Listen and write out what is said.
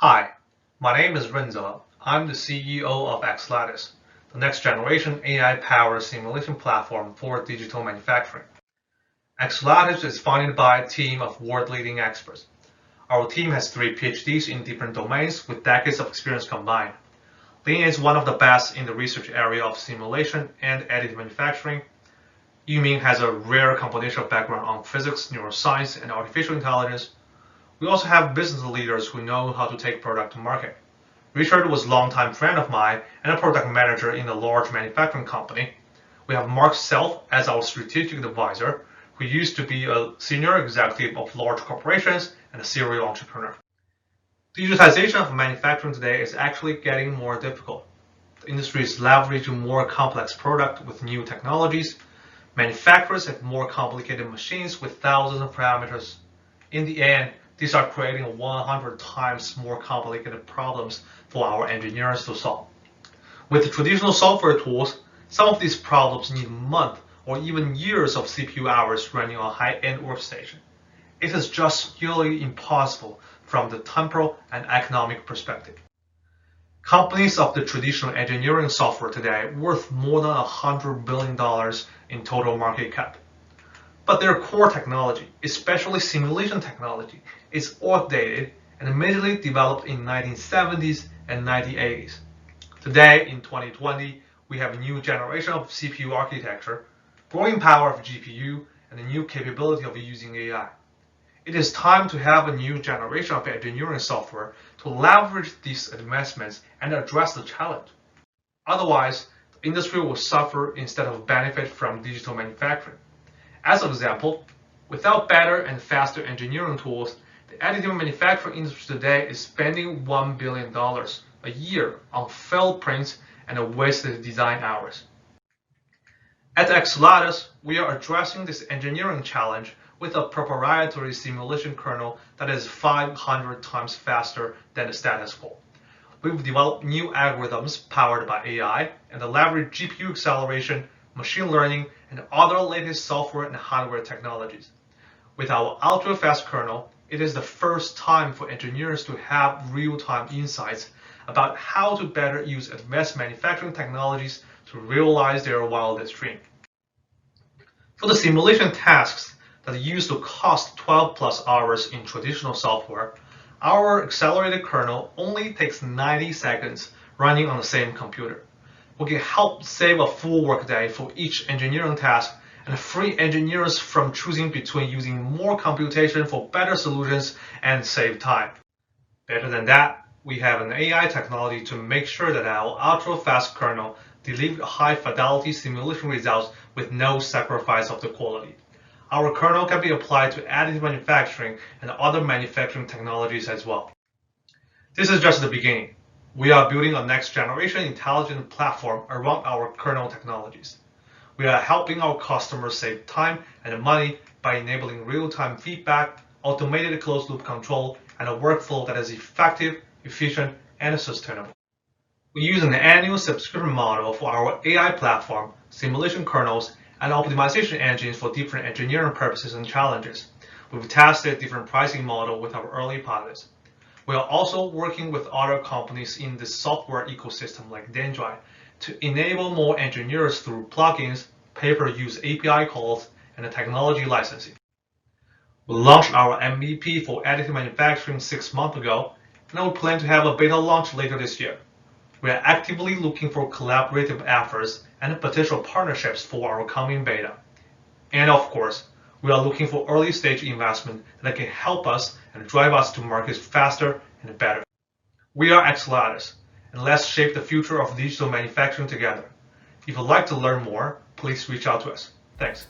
Hi, my name is Rwen-Za. I'm the CEO of ExLattice, the next generation AI-powered simulation platform for digital manufacturing. ExLattice is funded by a team of world-leading experts. Our team has 3 PhDs in different domains with decades of experience combined. Lin is one of the best in the research area of simulation and additive manufacturing. Yuming has a rare combination of background on physics, neuroscience, and artificial intelligence. We also have business leaders who know how to take product to market. Richard was a longtime friend of mine and a product manager in a large manufacturing company. We have Mark Self as our strategic advisor, who used to be a senior executive of large corporations and a serial entrepreneur. Digitization of manufacturing today is actually getting more difficult. The industry is leveraging more complex products with new technologies. Manufacturers have more complicated machines with thousands of parameters. In the end, these are creating 100 times more complicated problems for our engineers to solve. With traditional software tools, some of these problems need months or even years of CPU hours running on a high-end workstation. It is just purely impossible from the temporal and economic perspective. Companies of the traditional engineering software today worth more than $100 billion in total market cap. But their core technology, especially simulation technology, is outdated and immediately developed in 1970s and 1980s. Today, in 2020, we have a new generation of CPU architecture, growing power of GPU, and a new capability of using AI. It is time to have a new generation of engineering software to leverage these advancements and address the challenge. Otherwise, the industry will suffer instead of benefit from digital manufacturing. As an example, without better and faster engineering tools, the additive manufacturing industry today is spending $1 billion a year on failed prints and wasted design hours. At ExLattice, we are addressing this engineering challenge with a proprietary simulation kernel that is 500 times faster than the status quo. We've developed new algorithms powered by AI and leverage GPU acceleration, machine learning, and other latest software and hardware technologies. With our ultra-fast kernel, it is the first time for engineers to have real-time insights about how to better use advanced manufacturing technologies to realize their wildest dream. For the simulation tasks that used to cost 12 plus hours in traditional software, our accelerated kernel only takes 90 seconds running on the same computer. We can help save a full workday for each engineering task and free engineers from choosing between using more computation for better solutions and save time. Better than that, we have an AI technology to make sure that our ultra-fast kernel delivers high-fidelity simulation results with no sacrifice of the quality. Our kernel can be applied to additive manufacturing and other manufacturing technologies as well. This is just the beginning. We are building a next-generation intelligent platform around our kernel technologies. We are helping our customers save time and money by enabling real-time feedback, automated closed-loop control, and a workflow that is effective, efficient, and sustainable. We use an annual subscription model for our AI platform, simulation kernels, and optimization engines for different engineering purposes and challenges. We've tested different pricing models with our early pilots. We are also working with other companies in the software ecosystem like Dendri to enable more engineers through plugins, pay-per-use API calls, and technology licensing. We launched our MVP for additive manufacturing 6 months ago, and we plan to have a beta launch later this year. We are actively looking for collaborative efforts and potential partnerships for our coming beta. And of course, we are looking for early-stage investment that can help us and drive us to markets faster and better. We are ExLattice, and let's shape the future of digital manufacturing together. If you'd like to learn more, please reach out to us. Thanks.